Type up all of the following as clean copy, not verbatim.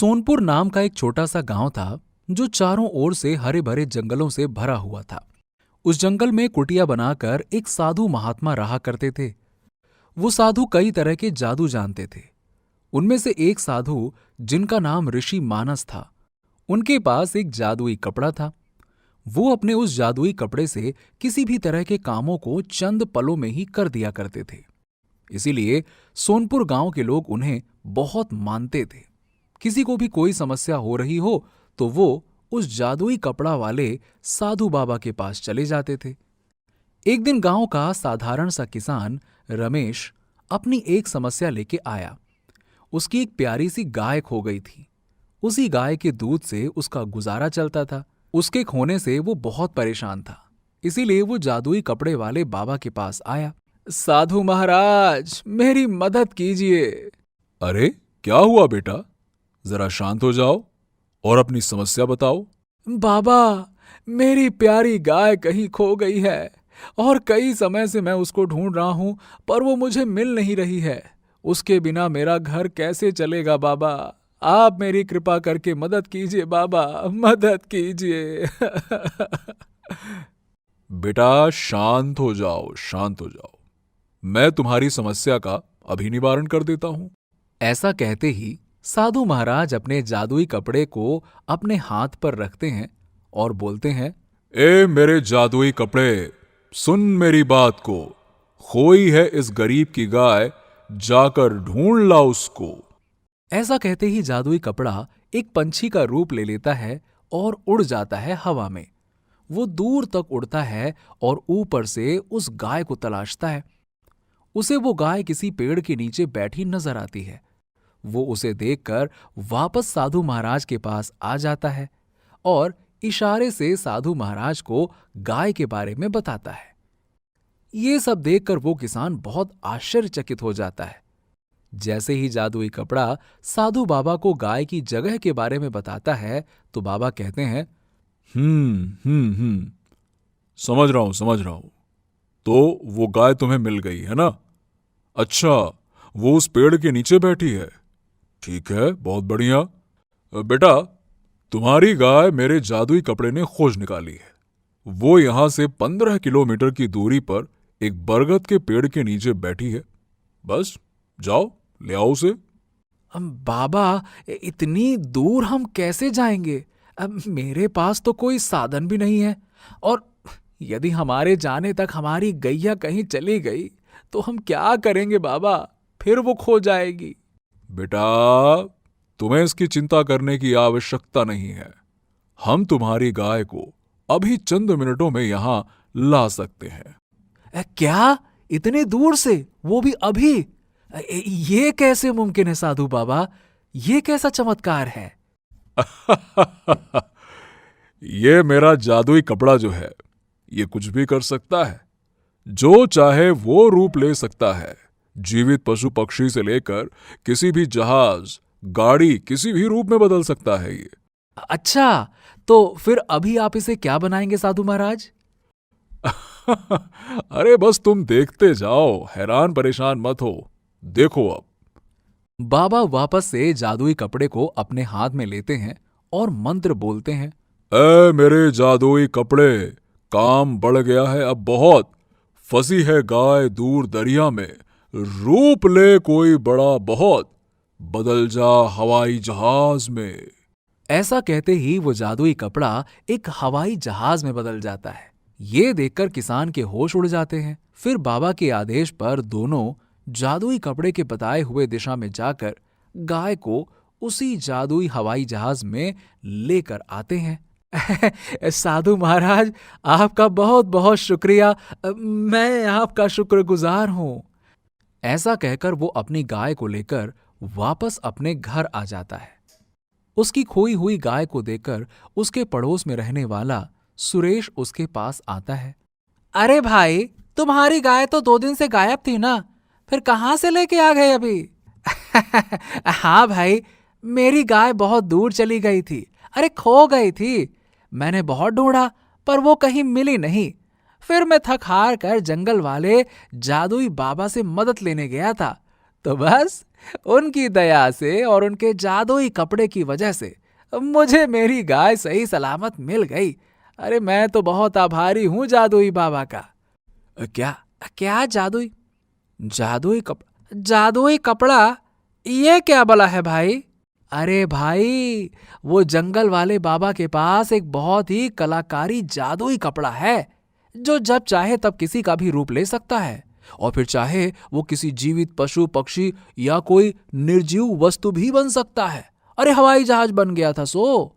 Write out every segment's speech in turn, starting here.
सोनपुर नाम का एक छोटा सा गांव था जो चारों ओर से हरे भरे जंगलों से भरा हुआ था। उस जंगल में कुटिया बनाकर एक साधु महात्मा रहा करते थे। वो साधु कई तरह के जादू जानते थे। उनमें से एक साधु, जिनका नाम ऋषि मानस था, उनके पास एक जादुई कपड़ा था। वो अपने उस जादुई कपड़े से किसी भी तरह के कामों को चंद पलों में ही कर दिया करते थे। इसीलिए सोनपुर गांव के लोग उन्हें बहुत मानते थे। किसी को भी कोई समस्या हो रही हो तो वो उस जादुई कपड़ा वाले साधु बाबा के पास चले जाते थे। एक दिन गांव का साधारण सा किसान रमेश अपनी एक समस्या लेके आया। उसकी एक प्यारी सी गाय खो गई थी। उसी गाय के दूध से उसका गुजारा चलता था। उसके खोने से वो बहुत परेशान था। इसीलिए वो जादुई कपड़े वाले बाबा के पास आया। साधु महाराज, मेरी मदद कीजिए। अरे क्या हुआ बेटा, जरा शांत हो जाओ और अपनी समस्या बताओ। बाबा, मेरी प्यारी गाय कहीं खो गई है और कई समय से मैं उसको ढूंढ रहा हूं, पर वो मुझे मिल नहीं रही है। उसके बिना मेरा घर कैसे चलेगा बाबा? आप मेरी कृपा करके मदद कीजिए बाबा, मदद कीजिए। बेटा शांत हो जाओ, शांत हो जाओ। मैं तुम्हारी समस्या का अभी निवारण कर देता हूं। ऐसा कहते ही साधु महाराज अपने जादुई कपड़े को अपने हाथ पर रखते हैं और बोलते हैं, ए मेरे जादुई कपड़े, सुन मेरी बात को। खोई है इस गरीब की गाय, जाकर ढूंढ ला उसको। ऐसा कहते ही जादुई कपड़ा एक पंछी का रूप ले लेता है और उड़ जाता है हवा में। वो दूर तक उड़ता है और ऊपर से उस गाय को तलाशता है। उसे वो गाय किसी पेड़ के नीचे बैठी नजर आती है। वो उसे देखकर वापस साधु महाराज के पास आ जाता है और इशारे से साधु महाराज को गाय के बारे में बताता है। ये सब देखकर वो किसान बहुत आश्चर्यचकित हो जाता है। जैसे ही जादुई कपड़ा साधु बाबा को गाय की जगह के बारे में बताता है तो बाबा कहते हैं, समझ रहा हूं। तो वो गाय तुम्हें मिल गई है ना? अच्छा, वो उस पेड़ के नीचे बैठी है। ठीक है, बहुत बढ़िया। बेटा, तुम्हारी गाय मेरे जादुई कपड़े ने खोज निकाली है। वो यहां से 15 किलोमीटर की दूरी पर एक बरगद के पेड़ के नीचे बैठी है। बस जाओ, ले आओ उसे। बाबा, इतनी दूर हम कैसे जाएंगे? अब मेरे पास तो कोई साधन भी नहीं है, और यदि हमारे जाने तक हमारी गैया कहीं चली गई तो हम क्या करेंगे बाबा? फिर वो खो जाएगी। बेटा, तुम्हें इसकी चिंता करने की आवश्यकता नहीं है। हम तुम्हारी गाय को अभी चंद मिनटों में यहां ला सकते हैं। क्या? इतने दूर से, वो भी अभी? ये कैसे मुमकिन है साधु बाबा? ये कैसा चमत्कार है? ये मेरा जादुई कपड़ा जो है, ये कुछ भी कर सकता है। जो चाहे वो रूप ले सकता है। जीवित पशु पक्षी से लेकर किसी भी जहाज, गाड़ी, किसी भी रूप में बदल सकता है ये। अच्छा, तो फिर अभी आप इसे क्या बनाएंगे साधु महाराज? अरे बस तुम देखते जाओ, हैरान परेशान मत हो। देखो अब। बाबा वापस से जादुई कपड़े को अपने हाथ में लेते हैं और मंत्र बोलते हैं। ए मेरे जादुई कपड़े, काम बढ़ गया है अब बहुत। फंसी है गाय दूर दरिया में, रूप ले कोई बड़ा बहुत। बदल जा हवाई जहाज में। ऐसा कहते ही वो जादुई कपड़ा एक हवाई जहाज में बदल जाता है। ये देखकर किसान के होश उड़ जाते हैं। फिर बाबा के आदेश पर दोनों जादुई कपड़े के बताए हुए दिशा में जाकर गाय को उसी जादुई हवाई जहाज में लेकर आते हैं। साधु महाराज, आपका बहुत बहुत शुक्रिया। मैं आपका शुक्रगुजार हूं। ऐसा कहकर वो अपनी गाय को लेकर वापस अपने घर आ जाता है। उसकी खोई हुई गाय को देखकर उसके पड़ोस में रहने वाला सुरेश उसके पास आता है। अरे भाई, तुम्हारी गाय तो 2 दिन से गायब थी ना, फिर कहां से लेके आ गए अभी? हाँ भाई, मेरी गाय बहुत दूर चली गई थी। अरे खो गई थी। मैंने बहुत ढूंढा पर वो कहीं मिली नहीं। फिर मैं थक हार कर जंगल वाले जादुई बाबा से मदद लेने गया था, तो बस उनकी दया से और उनके जादुई कपड़े की वजह से मुझे मेरी गाय सही सलामत मिल गई। अरे मैं तो बहुत आभारी हूं जादुई बाबा का। क्या क्या जादुई जादुई कपड़ा? ये क्या भला है भाई? अरे भाई, वो जंगल वाले बाबा के पास एक बहुत ही कलाकारी जादुई कपड़ा है जो जब चाहे तब किसी का भी रूप ले सकता है, और फिर चाहे वो किसी जीवित पशु पक्षी या कोई निर्जीव वस्तु भी बन सकता है। अरे हवाई जहाज बन गया था सो।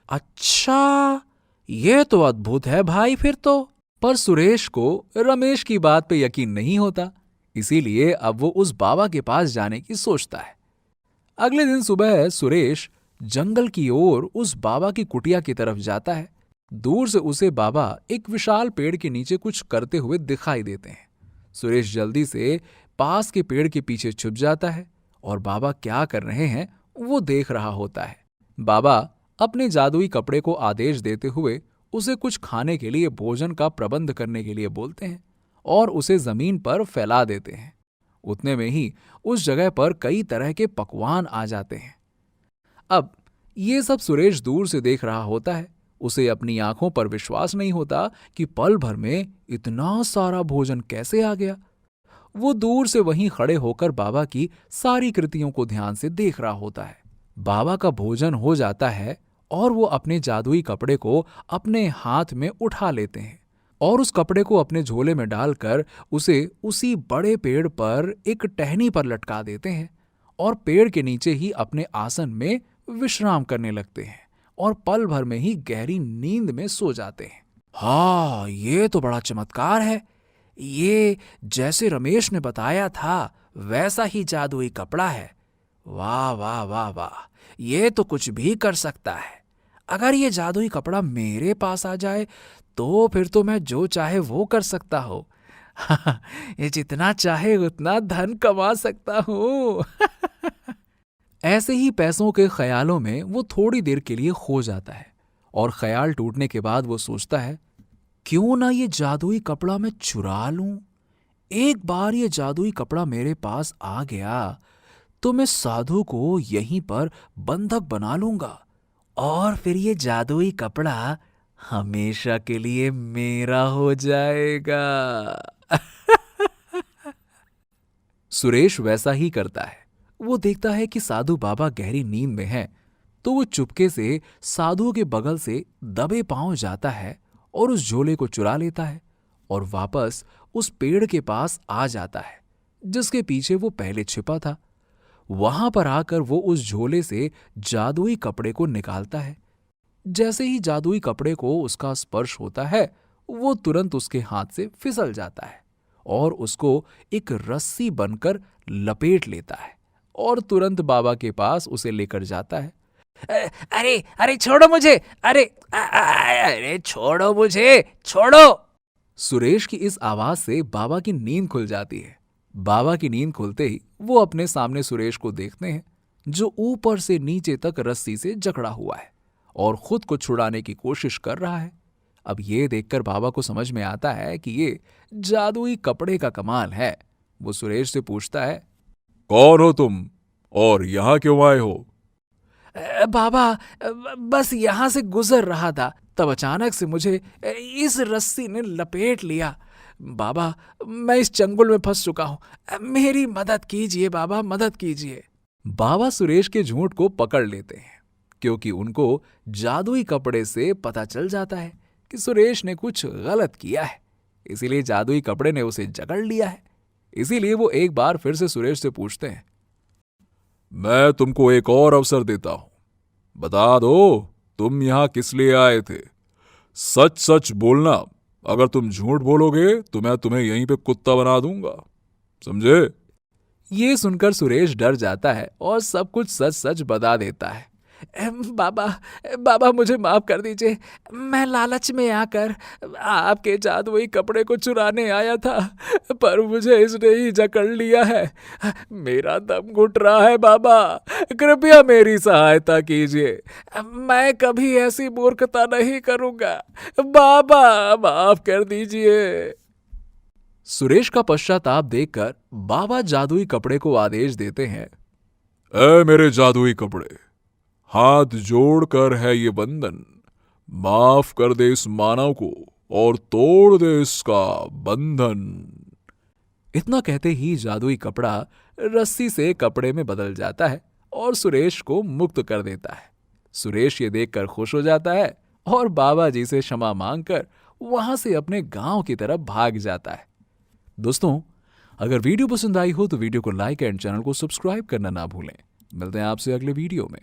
अच्छा, ये तो अद्भुत है भाई फिर तो। पर सुरेश को रमेश की बात पे यकीन नहीं होता, इसीलिए अब वो उस बाबा के पास जाने की सोचता है। अगले दिन सुबह सुरेश जंगल की ओर उस बाबा की कुटिया की तरफ जाता है। दूर से उसे बाबा एक विशाल पेड़ के नीचे कुछ करते हुए दिखाई देते हैं। सुरेश जल्दी से पास के पेड़ के पीछे छुप जाता है और बाबा क्या कर रहे हैं वो देख रहा होता है। बाबा अपने जादुई कपड़े को आदेश देते हुए उसे कुछ खाने के लिए भोजन का प्रबंध करने के लिए बोलते हैं और उसे जमीन पर फैला देते हैं। उतने में ही उस जगह पर कई तरह के पकवान आ जाते हैं। अब ये सब सुरेश दूर से देख रहा होता है। उसे अपनी आंखों पर विश्वास नहीं होता कि पल भर में इतना सारा भोजन कैसे आ गया। वो दूर से वहीं खड़े होकर बाबा की सारी कृतियों को ध्यान से देख रहा होता है। बाबा का भोजन हो जाता है और वो अपने जादुई कपड़े को अपने हाथ में उठा लेते हैं और उस कपड़े को अपने झोले में डालकर उसे उसी बड़े पेड़ पर एक टहनी पर लटका देते हैं और पेड़ के नीचे ही अपने आसन में विश्राम करने लगते हैं और पल भर में ही गहरी नींद में सो जाते हैं। हाँ, ये तो बड़ा चमत्कार है। ये जैसे रमेश ने बताया था वैसा ही जादुई कपड़ा है। वाह वाह वाह वाह, ये तो कुछ भी कर सकता है। अगर ये जादुई कपड़ा मेरे पास आ जाए तो फिर तो मैं जो चाहे वो कर सकता हूँ। ये जितना चाहे उतना धन कमा सकता हूँ। ऐसे ही पैसों के ख्यालों में वो थोड़ी देर के लिए खो जाता है और ख्याल टूटने के बाद वो सोचता है, क्यों ना ये जादुई कपड़ा मैं चुरा लूं। एक बार ये जादुई कपड़ा मेरे पास आ गया तो मैं साधु को यहीं पर बंधक बना लूंगा और फिर ये जादुई कपड़ा हमेशा के लिए मेरा हो जाएगा। सुरेश वैसा ही करता है। वो देखता है कि साधु बाबा गहरी नींद में हैं, तो वो चुपके से साधु के बगल से दबे पांव जाता है और उस झोले को चुरा लेता है और वापस उस पेड़ के पास आ जाता है जिसके पीछे वो पहले छिपा था। वहां पर आकर वो उस झोले से जादुई कपड़े को निकालता है। जैसे ही जादुई कपड़े को उसका स्पर्श होता है वो तुरंत उसके हाथ से फिसल जाता है और उसको एक रस्सी बनकर लपेट लेता है और तुरंत बाबा के पास उसे लेकर जाता है। अरे अरे छोड़ो मुझे, अरे छोड़ो मुझे, छोड़ो। सुरेश की इस आवाज से बाबा की नींद खुल जाती है। बाबा की नींद खुलते ही वो अपने सामने सुरेश को देखते हैं जो ऊपर से नीचे तक रस्सी से जकड़ा हुआ है और खुद को छुड़ाने की कोशिश कर रहा है। अब ये देखकर बाबा को समझ में आता है कि ये जादुई कपड़े का कमाल है। वो सुरेश से पूछता है, कौन हो तुम और यहां क्यों आए हो? बाबा, बस यहां से गुजर रहा था तब अचानक से मुझे इस रस्सी ने लपेट लिया। बाबा, मैं इस चंगुल में फंस चुका हूं, मेरी मदद कीजिए बाबा, मदद कीजिए। बाबा सुरेश के झूठ को पकड़ लेते हैं क्योंकि उनको जादुई कपड़े से पता चल जाता है कि सुरेश ने कुछ गलत किया है, इसीलिए जादुई कपड़े ने उसे जकड़ लिया है। इसीलिए वो एक बार फिर से सुरेश से पूछते हैं, मैं तुमको एक और अवसर देता हूं, बता दो तुम यहां किस लिए आए थे। सच सच बोलना, अगर तुम झूठ बोलोगे तो मैं तुम्हें यहीं पे कुत्ता बना दूंगा, समझे? ये सुनकर सुरेश डर जाता है और सब कुछ सच सच बता देता है। बाबा, बाबा मुझे माफ कर दीजिए, मैं लालच में आकर आपके जादुई कपड़े को चुराने आया था, पर मुझे इसने ही जकड़ लिया है। मेरा दम घुट रहा है बाबा, कृपया मेरी सहायता कीजिए, मैं कभी ऐसी मूर्खता नहीं करूंगा, बाबा माफ कर दीजिए। सुरेश का पश्चाताप देखकर बाबा जादुई कपड़े को आदेश देते हैं, ए मेरे जादुई कपड़े, हाथ जोड़कर है ये बंधन, माफ कर दे इस मानव को और तोड़ दे इसका बंधन। इतना कहते ही जादुई कपड़ा रस्सी से कपड़े में बदल जाता है और सुरेश को मुक्त कर देता है। सुरेश ये देखकर खुश हो जाता है और बाबा जी से क्षमा मांगकर वहां से अपने गांव की तरफ भाग जाता है। दोस्तों, अगर वीडियो पसंद आई हो तो वीडियो को लाइक एंड चैनल को सब्सक्राइब करना ना भूलें। मिलते हैं आपसे अगले वीडियो में।